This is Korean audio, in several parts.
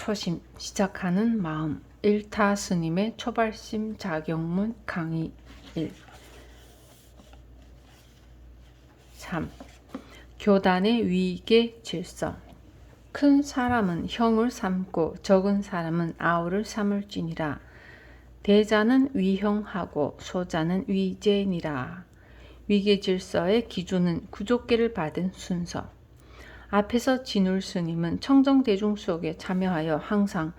초심 시작하는 마음 일타 스님의 초발심 작용문 강의 1 3. 교단의 위계 질서 큰 사람은 형을 삼고 적은 사람은 아우를 삼을지니라. 대자는 위형하고 소자는 위제니라. 위계 질서의 기준은 구족계를 받은 순서. 앞에서 진울 스님은 청정대중 속에 참여하여 항상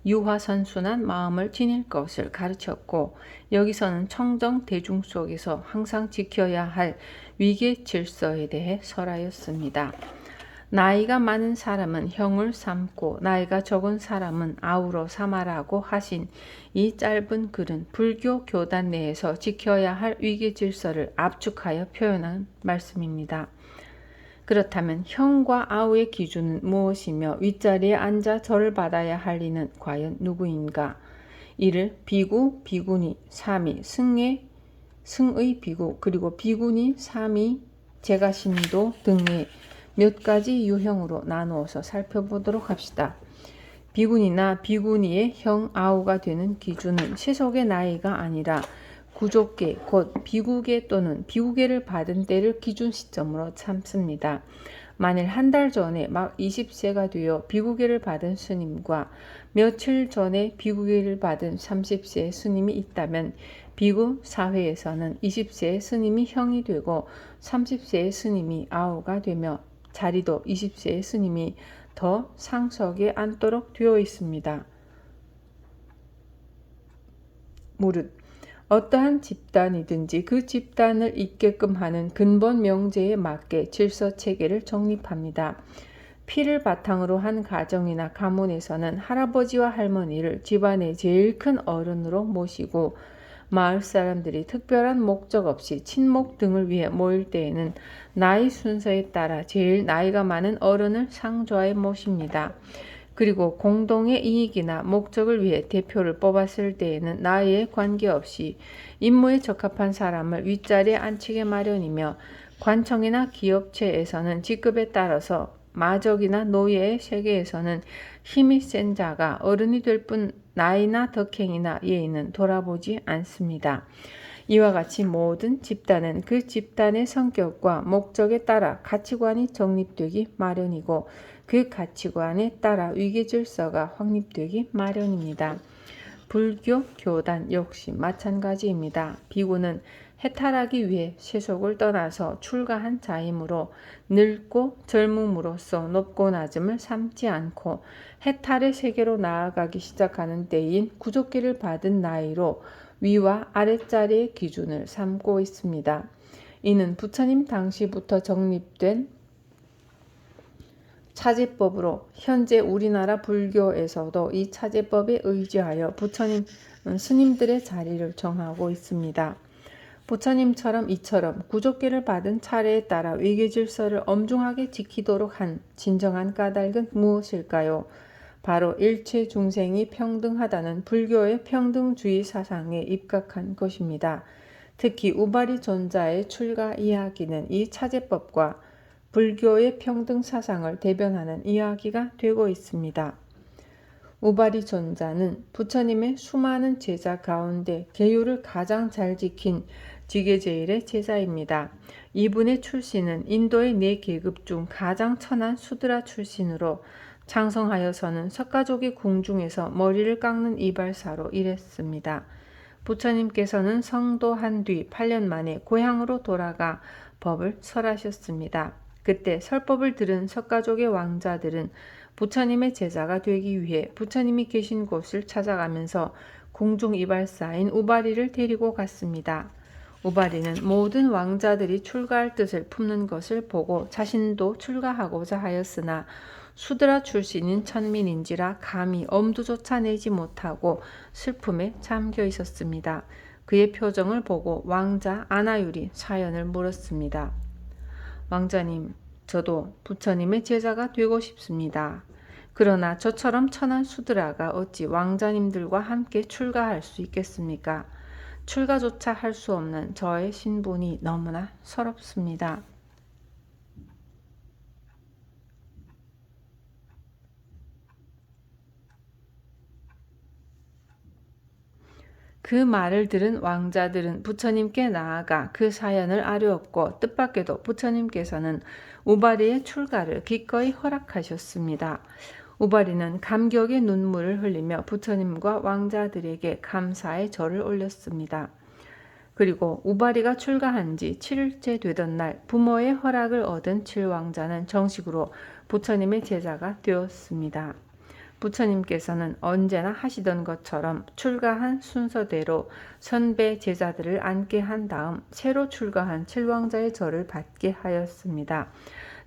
유화선순한 마음을 지닐 것을 가르쳤고, 여기서는 청정대중 속에서 항상 지켜야 할 위계 질서에 대해 설하였습니다. 나이가 많은 사람은 형을 삼고 나이가 적은 사람은 아우로 삼아라고 하신 이 짧은 글은 불교 교단 내에서 지켜야 할 위계 질서를 압축하여 표현한 말씀입니다. 그렇다면 형과 아우의 기준은 무엇이며 윗자리에 앉아 절을 받아야 할 이는 과연 누구인가? 이를 비구, 비구니, 사미, 승의 비구, 그리고 비구니, 사미, 제가신도 등의 몇 가지 유형으로 나누어서 살펴보도록 합시다. 비구니나 비구니의 형 아우가 되는 기준은 세속의 나이가 아니라 구족계 곧 비구계 또는 비구계를 받은 때를 기준 시점으로 삼습니다. 만일 한 달 전에 막 20세가 되어 비구계를 받은 스님과 며칠 전에 비구계를 받은 30세의 스님이 있다면 비구 사회에서는 20세의 스님이 형이 되고 30세의 스님이 아우가 되며 자리도 20세의 스님이 더 상석에 앉도록 되어 있습니다. 무릇 어떠한 집단이든지 그 집단을 잇게끔 하는 근본 명제에 맞게 질서 체계를 정립합니다. 피를 바탕으로 한 가정이나 가문에서는 할아버지와 할머니를 집안의 제일 큰 어른으로 모시고, 마을 사람들이 특별한 목적 없이 친목 등을 위해 모일 때에는 나이 순서에 따라 제일 나이가 많은 어른을 상좌에 모십니다. 그리고 공동의 이익이나 목적을 위해 대표를 뽑았을 때에는 나이에 관계없이 임무에 적합한 사람을 윗자리에 앉히게 마련이며, 관청이나 기업체에서는 직급에 따라서 마적이나 노예의 세계에서는 힘이 센 자가 어른이 될 뿐 나이나 덕행이나 예의는 돌아보지 않습니다. 이와 같이 모든 집단은 그 집단의 성격과 목적에 따라 가치관이 정립되기 마련이고, 그 가치관에 따라 위계질서가 확립되기 마련입니다. 불교 교단 역시 마찬가지입니다. 비구는 해탈하기 위해 세속을 떠나서 출가한 자이므로 늙고 젊음으로써 높고 낮음을 삼지 않고 해탈의 세계로 나아가기 시작하는 때인 구족계를 받은 나이로 위와 아랫자리의 기준을 삼고 있습니다. 이는 부처님 당시부터 정립된 차제법으로 현재 우리나라 불교에서도 이 차제법에 의지하여 부처님 스님들의 자리를 정하고 있습니다. 부처님처럼 이처럼 구족계를 받은 차례에 따라 위계질서를 엄중하게 지키도록 한 진정한 까닭은 무엇일까요? 바로 일체 중생이 평등하다는 불교의 평등주의 사상에 입각한 것입니다. 특히 우바리 존자의 출가 이야기는 이 차제법과 불교의 평등 사상을 대변하는 이야기가 되고 있습니다. 우바리 존자는 부처님의 수많은 제자 가운데 계율을 가장 잘 지킨 지게제일의 제자입니다. 이분의 출신은 인도의 4계급 중 가장 천한 수드라 출신으로 창성하여서는 석가족의 궁중에서 머리를 깎는 이발사로 일했습니다. 부처님께서는 성도한 뒤 8년 만에 고향으로 돌아가 법을 설하셨습니다. 그때 설법을 들은 석가족의 왕자들은 부처님의 제자가 되기 위해 부처님이 계신 곳을 찾아가면서 궁중 이발사인 우바리를 데리고 갔습니다. 우바리는 모든 왕자들이 출가할 뜻을 품는 것을 보고 자신도 출가하고자 하였으나 수드라 출신인 천민인지라 감히 엄두조차 내지 못하고 슬픔에 잠겨 있었습니다. 그의 표정을 보고 왕자 아나율이 사연을 물었습니다. 왕자님, 저도 부처님의 제자가 되고 싶습니다. 그러나 저처럼 천한 수드라가 어찌 왕자님들과 함께 출가할 수 있겠습니까? 출가조차 할 수 없는 저의 신분이 너무나 서럽습니다. 그 말을 들은 왕자들은 부처님께 나아가 그 사연을 아뢰었고 뜻밖에도 부처님께서는 우바리의 출가를 기꺼이 허락하셨습니다. 우바리는 감격의 눈물을 흘리며 부처님과 왕자들에게 감사의 절을 올렸습니다. 그리고 우바리가 출가한 지 7일째 되던 날 부모의 허락을 얻은 7왕자는 정식으로 부처님의 제자가 되었습니다. 부처님께서는 언제나 하시던 것처럼 출가한 순서대로 선배 제자들을 앉게 한 다음 새로 출가한 7왕자의 절을 받게 하였습니다.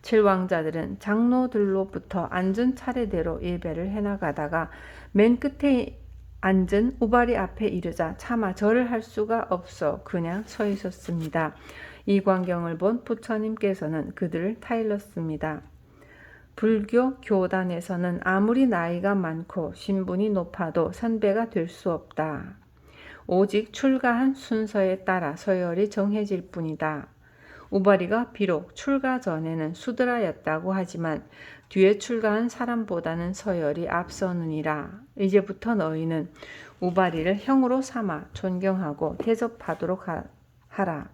7왕자들은 장로들로부터 앉은 차례대로 예배를 해나가다가 맨 끝에 앉은 우바리 앞에 이르자 차마 절을 할 수가 없어 그냥 서 있었습니다. 이 광경을 본 부처님께서는 그들을 타일렀습니다. 불교 교단에서는 아무리 나이가 많고 신분이 높아도 선배가 될 수 없다. 오직 출가한 순서에 따라 서열이 정해질 뿐이다. 우바리가 비록 출가 전에는 수드라였다고 하지만 뒤에 출가한 사람보다는 서열이 앞서느니라. 이제부터 너희는 우바리를 형으로 삼아 존경하고 대접하도록 하라.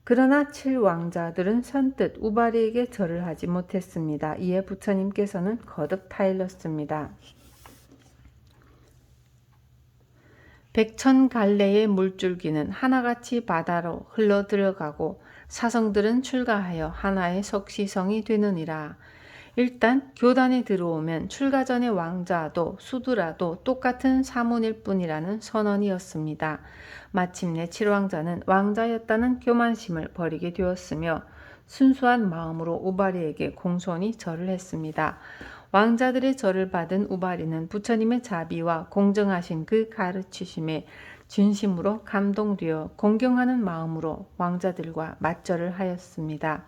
그러나 7왕자들은 선뜻 우바리에게 절을 하지 못했습니다. 이에 부처님께서는 거듭 타일렀습니다. 백천갈래의 물줄기는 하나같이 바다로 흘러들어가고 사성들은 출가하여 하나의 석시성이 되느니라. 일단 교단에 들어오면 출가 전의 왕자도 수두라도 똑같은 사문일 뿐이라는 선언이었습니다. 마침내 7왕자는 왕자였다는 교만심을 버리게 되었으며 순수한 마음으로 우바리에게 공손히 절을 했습니다. 왕자들의 절을 받은 우바리는 부처님의 자비와 공정하신 그 가르치심에 진심으로 감동되어 공경하는 마음으로 왕자들과 맞절을 하였습니다.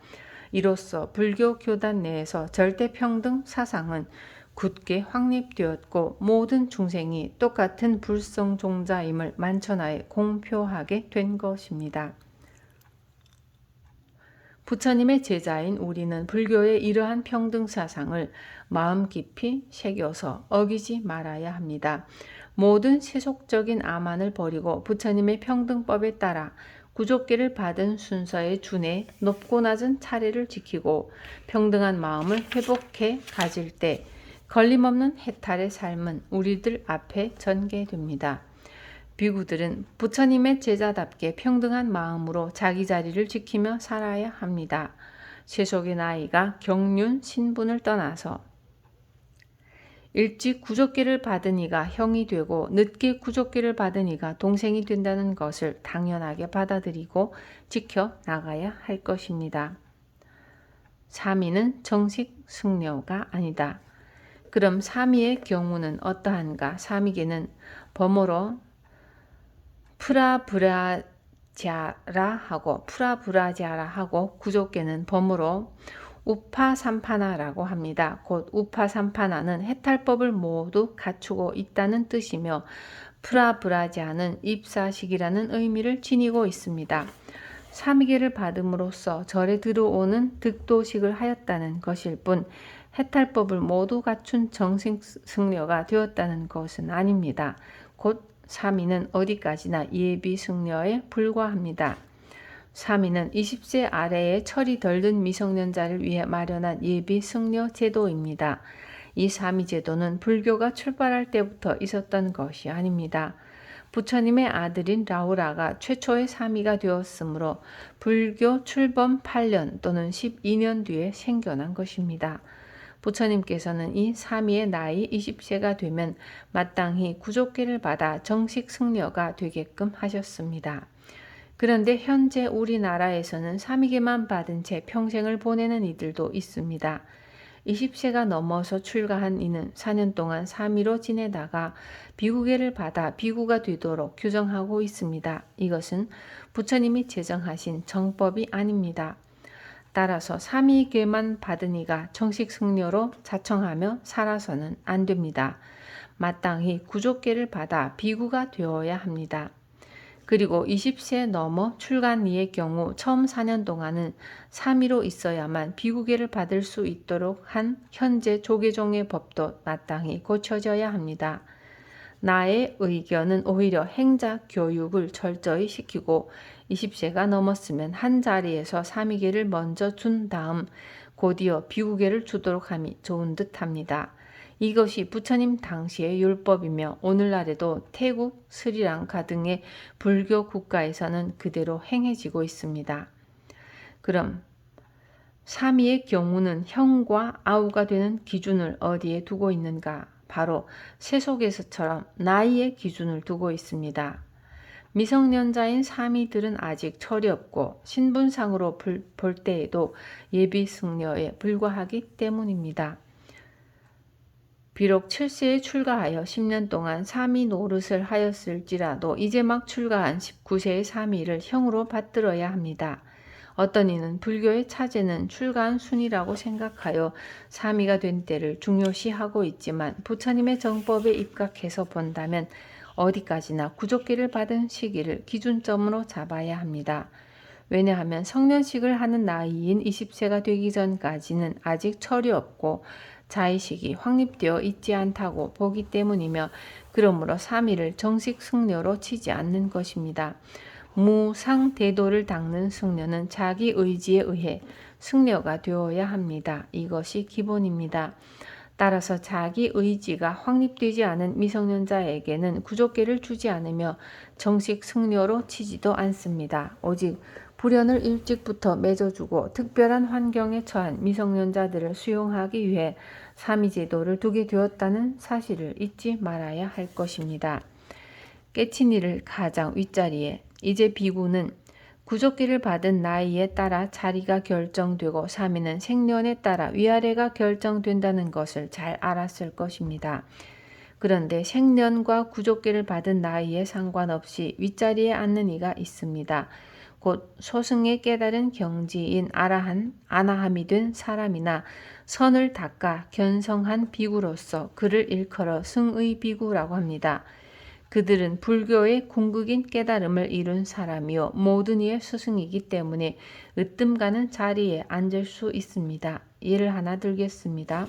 이로써 불교 교단 내에서 절대평등 사상은 굳게 확립되었고 모든 중생이 똑같은 불성종자임을 만천하에 공표하게 된 것입니다. 부처님의 제자인 우리는 불교의 이러한 평등 사상을 마음 깊이 새겨서 어기지 말아야 합니다. 모든 세속적인 암만을 버리고 부처님의 평등법에 따라 구족기를 받은 순서에 준해 높고 낮은 차례를 지키고 평등한 마음을 회복해 가질 때 걸림없는 해탈의 삶은 우리들 앞에 전개됩니다. 비구들은 부처님의 제자답게 평등한 마음으로 자기 자리를 지키며 살아야 합니다. 세속의 나이가 경륜, 신분을 떠나서 일찍 구족기를 받은 이가 형이 되고 늦게 구족기를 받은 이가 동생이 된다는 것을 당연하게 받아들이고 지켜 나가야 할 것입니다. 사미는 정식 승려가 아니다. 그럼 사미의 경우는 어떠한가? 사미계는 범어로 프라브라자라 하고 구족계는 범어로 우파삼파나라고 합니다. 곧 우파삼파나는 해탈법을 모두 갖추고 있다는 뜻이며 프라브라자는 입사식이라는 의미를 지니고 있습니다. 사미계를 받음으로써 절에 들어오는 득도식을 하였다는 것일 뿐 해탈법을 모두 갖춘 정식 승려가 되었다는 것은 아닙니다. 곧 사미는 어디까지나 예비 승려에 불과합니다. 사미는 20세 아래의 철이 덜 든 미성년자를 위해 마련한 예비 승려 제도입니다. 이 사미 제도는 불교가 출발할 때부터 있었던 것이 아닙니다. 부처님의 아들인 라우라가 최초의 사미가 되었으므로 불교 출범 8년 또는 12년 뒤에 생겨난 것입니다. 부처님께서는 이 사미의 나이 20세가 되면 마땅히 구족기를 받아 정식 승려가 되게끔 하셨습니다. 그런데 현재 우리나라에서는 사미계만 받은 채 평생을 보내는 이들도 있습니다. 20세가 넘어서 출가한 이는 4년 동안 사미로 지내다가 비구계를 받아 비구가 되도록 규정하고 있습니다. 이것은 부처님이 제정하신 정법이 아닙니다. 따라서 사미계만 받은 이가 정식 승려로 자청하며 살아서는 안 됩니다. 마땅히 구족계를 받아 비구가 되어야 합니다. 그리고 20세 넘어 출간 이의 경우 처음 4년 동안은 사미로 있어야만 비구계를 받을 수 있도록 한 현재 조계종의 법도 마땅히 고쳐져야 합니다. 나의 의견은 오히려 행자 교육을 철저히 시키고 20세가 넘었으면 한 자리에서 사미계를 먼저 준 다음 곧이어 비구계를 주도록 함이 좋은 듯 합니다. 이것이 부처님 당시의 율법이며 오늘날에도 태국, 스리랑카 등의 불교 국가에서는 그대로 행해지고 있습니다. 그럼 사미의 경우는 형과 아우가 되는 기준을 어디에 두고 있는가? 바로 세속에서처럼 나이의 기준을 두고 있습니다. 미성년자인 사미들은 아직 철이 없고 신분상으로 볼 때에도 예비 승려에 불과하기 때문입니다. 비록 7세에 출가하여 10년 동안 사미 노릇을 하였을지라도 이제 막 출가한 19세의 사미를 형으로 받들어야 합니다. 어떤 이는 불교의 차제는 출가한 순이라고 생각하여 사미가 된 때를 중요시하고 있지만 부처님의 정법에 입각해서 본다면 어디까지나 구족기를 받은 시기를 기준점으로 잡아야 합니다. 왜냐하면 성년식을 하는 나이인 20세가 되기 전까지는 아직 철이 없고 자의식이 확립되어 있지 않다고 보기 때문이며 그러므로 사미를 정식 승려로 치지 않는 것입니다. 무상대도를 닦는 승려는 자기 의지에 의해 승려가 되어야 합니다. 이것이 기본입니다. 따라서 자기 의지가 확립되지 않은 미성년자에게는 구족계를 주지 않으며 정식 승려로 치지도 않습니다. 오직 불연을 일찍부터 맺어주고 특별한 환경에 처한 미성년자들을 수용하기 위해 사미제도를 두게 되었다는 사실을 잊지 말아야 할 것입니다. 깨치니를 가장 윗자리에 이제 비구는 구족기를 받은 나이에 따라 자리가 결정되고 사미는 생년에 따라 위아래가 결정된다는 것을 잘 알았을 것입니다. 그런데 생년과 구족기를 받은 나이에 상관없이 윗자리에 앉는 이가 있습니다. 곧 소승에 깨달은 경지인 아나함이 된 사람이나 선을 닦아 견성한 비구로서 그를 일컬어 승의 비구라고 합니다. 그들은 불교의 궁극인 깨달음을 이룬 사람이요 모든 이의 스승이기 때문에 으뜸 가는 자리에 앉을 수 있습니다. 예를 하나 들겠습니다.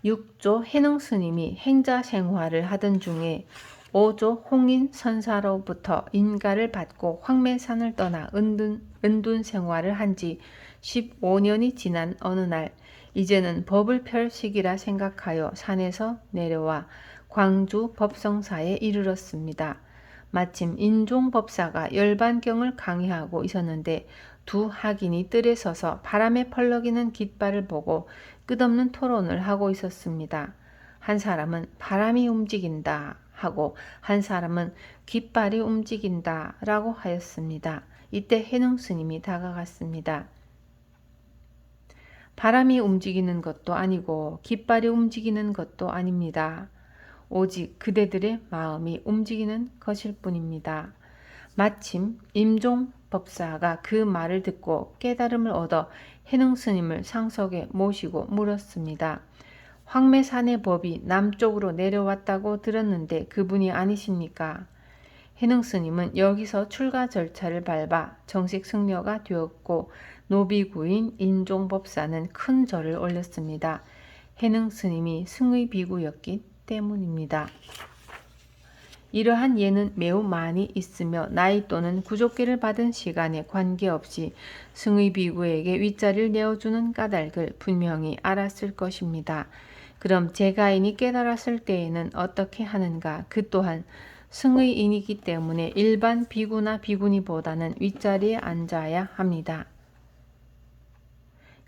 6조 해능스님이 행자 생활을 하던 중에 5조 홍인 선사로부터 인가를 받고 황매산을 떠나 은둔 생활을 한 지 15년이 지난 어느 날 이제는 법을 펼 시기라 생각하여 산에서 내려와 광주 법성사에 이르렀습니다. 마침 인종법사가 열반경을 강의하고 있었는데 두 학인이 뜰에 서서 바람에 펄럭이는 깃발을 보고 끝없는 토론을 하고 있었습니다. 한 사람은 바람이 움직인다 하고 한 사람은 깃발이 움직인다 라고 하였습니다. 이때 해능스님이 다가갔습니다. 바람이 움직이는 것도 아니고 깃발이 움직이는 것도 아닙니다. 오직 그대들의 마음이 움직이는 것일 뿐입니다. 마침 임종법사가 그 말을 듣고 깨달음을 얻어 해능스님을 상석에 모시고 물었습니다. 황매산의 법이 남쪽으로 내려왔다고 들었는데 그분이 아니십니까? 해능스님은 여기서 출가 절차를 밟아 정식 승려가 되었고 노비구인 인종법사는 큰 절을 올렸습니다. 해능스님이 승의 비구였기 때문입니다. 이러한 예는 매우 많이 있으며 나이 또는 구족기를 받은 시간에 관계없이 승의 비구에게 윗자리를 내어주는 까닭을 분명히 알았을 것입니다. 그럼 제가인이 깨달았을 때에는 어떻게 하는가? 그 또한 승의인이기 때문에 일반 비구나 비구니보다는 윗자리에 앉아야 합니다.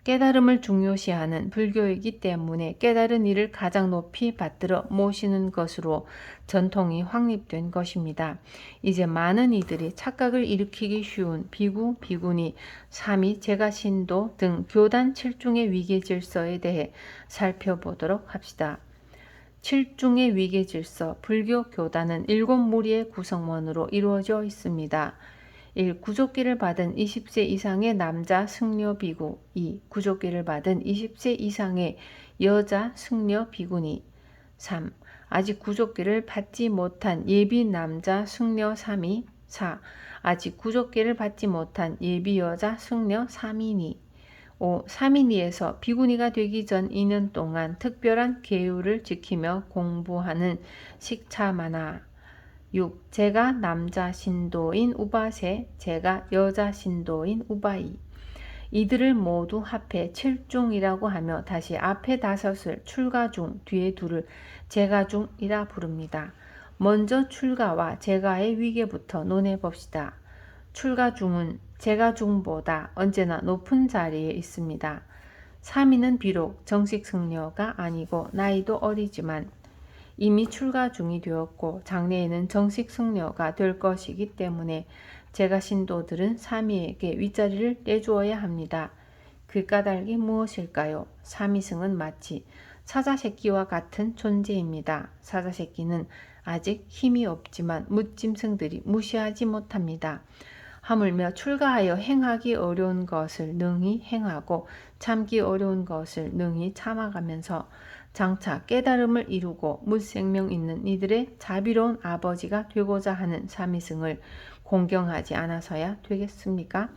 깨달음을 중요시하는 불교이기 때문에 깨달은 이를 가장 높이 받들어 모시는 것으로 전통이 확립된 것입니다. 이제 많은 이들이 착각을 일으키기 쉬운 비구, 비구니, 사미, 제가신도 등 교단 7중의 위계질서에 대해 살펴보도록 합시다. 7중의 위계질서, 불교 교단은 7무리의 구성원으로 이루어져 있습니다. 1. 구족기를 받은 20세 이상의 남자 승려 비구. 2. 구족기를 받은 20세 이상의 여자 승려 비구니. 3. 아직 구족기를 받지 못한 예비 남자 승려 사미. 4. 아직 구족기를 받지 못한 예비 여자 승려 사미니. 5. 사민이에서 비구니가 되기 전 2년 동안 특별한 계율을 지키며 공부하는 식차만화. 6. 제가 남자 신도인 우바세, 제가 여자 신도인 우바이. 이들을 모두 합해 7중이라고 하며 다시 앞에 5을 출가중, 뒤에 2를 제가중이라 부릅니다. 먼저 출가와 제가의 위계부터 논해 봅시다. 출가중은 제가중보다 언제나 높은 자리에 있습니다. 사미는 비록 정식 승려가 아니고 나이도 어리지만 이미 출가중이 되었고 장래에는 정식 승려가 될 것이기 때문에 제가 신도들은 사미에게 윗자리를 내주어야 합니다. 그 까닭이 무엇일까요? 사미승은 마치 사자새끼와 같은 존재입니다. 사자새끼는 아직 힘이 없지만 무짐승들이 무시하지 못합니다. 하물며 출가하여 행하기 어려운 것을 능히 행하고 참기 어려운 것을 능히 참아가면서 장차 깨달음을 이루고 무생명 있는 이들의 자비로운 아버지가 되고자 하는 사미승을 공경하지 않아서야 되겠습니까?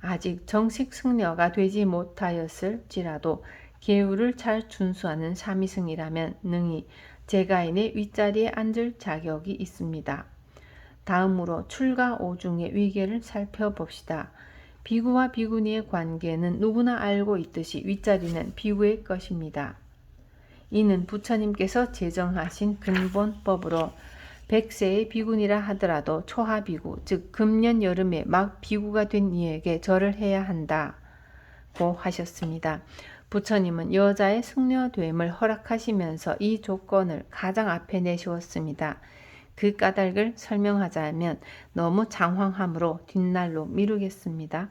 아직 정식 승려가 되지 못하였을지라도 계율을 잘 준수하는 사미승이라면 능히 제가인의 윗자리에 앉을 자격이 있습니다. 다음으로 출가 5중의 위계를 살펴봅시다. 비구와 비구니의 관계는 누구나 알고 있듯이 윗자리는 비구의 것입니다. 이는 부처님께서 제정하신 근본법으로 100세의 비구니라 하더라도 초하비구, 즉 금년 여름에 막 비구가 된 이에게 절을 해야 한다고 하셨습니다. 부처님은 여자의 승려됨을 허락하시면서 이 조건을 가장 앞에 내세웠습니다. 그 까닭을 설명하자면 너무 장황함으로 뒷날로 미루겠습니다.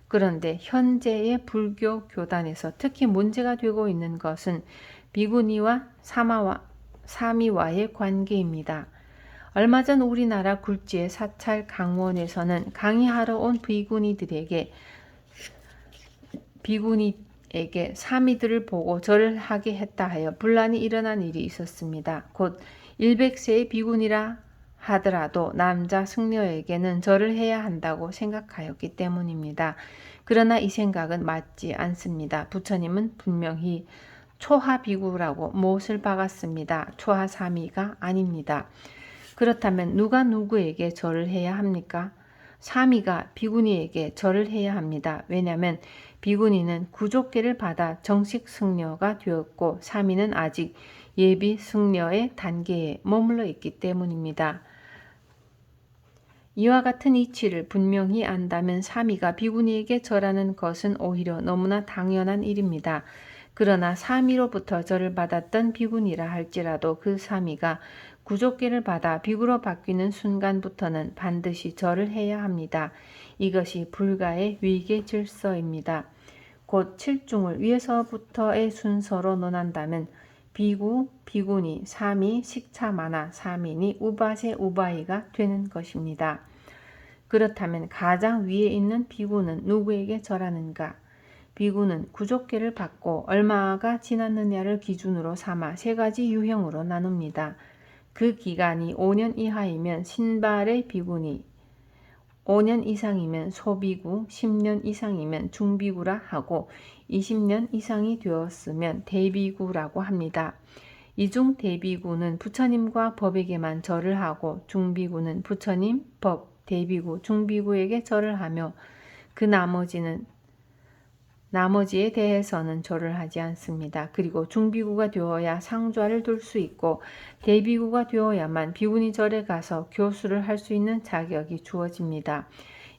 그런데 현재의 불교 교단에서 특히 문제가 되고 있는 것은 비구니와 사미와의 관계입니다. 얼마 전 우리나라 굴지의 사찰 강원에서는 강의하러 온 비구니에게 사미들을 보고 절을 하게 했다 하여 분란이 일어난 일이 있었습니다. 곧 100세의 비구니라 하더라도 남자 승려에게는 절을 해야 한다고 생각하였기 때문입니다. 그러나 이 생각은 맞지 않습니다. 부처님은 분명히 초하비구라고 못을 박았습니다. 초하사미가 아닙니다. 그렇다면 누가 누구에게 절을 해야 합니까? 사미가 비구니에게 절을 해야 합니다. 왜냐하면 비구니는 구족계를 받아 정식 승려가 되었고 사미는 아직 예비 승려의 단계에 머물러 있기 때문입니다. 이와 같은 이치를 분명히 안다면 사미가 비구니에게 절하는 것은 오히려 너무나 당연한 일입니다. 그러나 사미로부터 절을 받았던 비구니라 할지라도 그 사미가 구족계를 받아 비구로 바뀌는 순간부터는 반드시 절을 해야 합니다. 이것이 불가의 위계 질서입니다. 곧 7중을 위에서부터의 순서로 논한다면 비구, 비구니, 사미, 식차마나, 사미니, 우바세, 우바이가 되는 것입니다. 그렇다면 가장 위에 있는 비구는 누구에게 절하는가? 비구는 구족계를 받고 얼마가 지났느냐를 기준으로 삼아 3가지 유형으로 나눕니다. 그 기간이 5년 이하이면 신발의 비구니, 5년 이상이면 소비구, 10년 이상이면 중비구라 하고 20년 이상이 되었으면 대비구라고 합니다. 이중 대비구는 부처님과 법에게만 절을 하고 중비구는 부처님, 법, 대비구, 중비구에게 절을 하며 그 나머지에 대해서는 절을 하지 않습니다. 그리고 중비구가 되어야 상좌를 둘 수 있고 대비구가 되어야만 비구니 절에 가서 교수를 할 수 있는 자격이 주어집니다.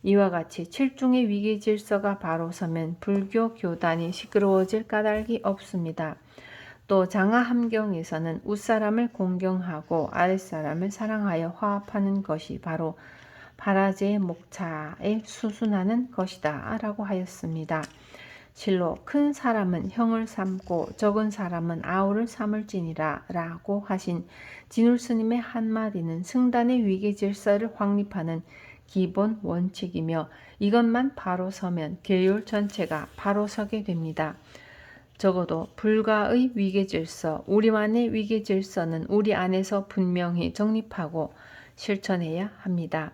이와 같이 7중의 위계 질서가 바로 서면 불교 교단이 시끄러워질 까닭이 없습니다. 또 장하함경에서는 윗사람을 공경하고 아랫사람을 사랑하여 화합하는 것이 바로 바라제 목차에 수순하는 것이다 라고 하였습니다. 실로 큰 사람은 형을 삼고 적은 사람은 아우를 삼을지니라 라고 하신 진울스님의 한마디는 승단의 위계 질서를 확립하는 기본 원칙이며 이것만 바로 서면 계율 전체가 바로 서게 됩니다. 적어도 불가의 위계 질서, 우리만의 위계 질서는 우리 안에서 분명히 정립하고 실천해야 합니다.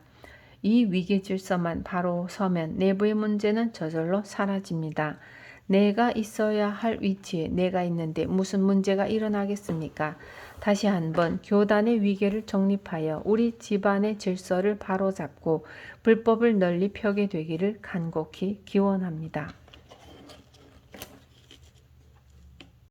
이 위계 질서만 바로 서면 내부의 문제는 저절로 사라집니다. 내가 있어야 할 위치에 내가 있는데 무슨 문제가 일어나겠습니까? 다시 한번 교단의 위계를 정립하여 우리 집안의 질서를 바로잡고 불법을 널리 펴게 되기를 간곡히 기원합니다.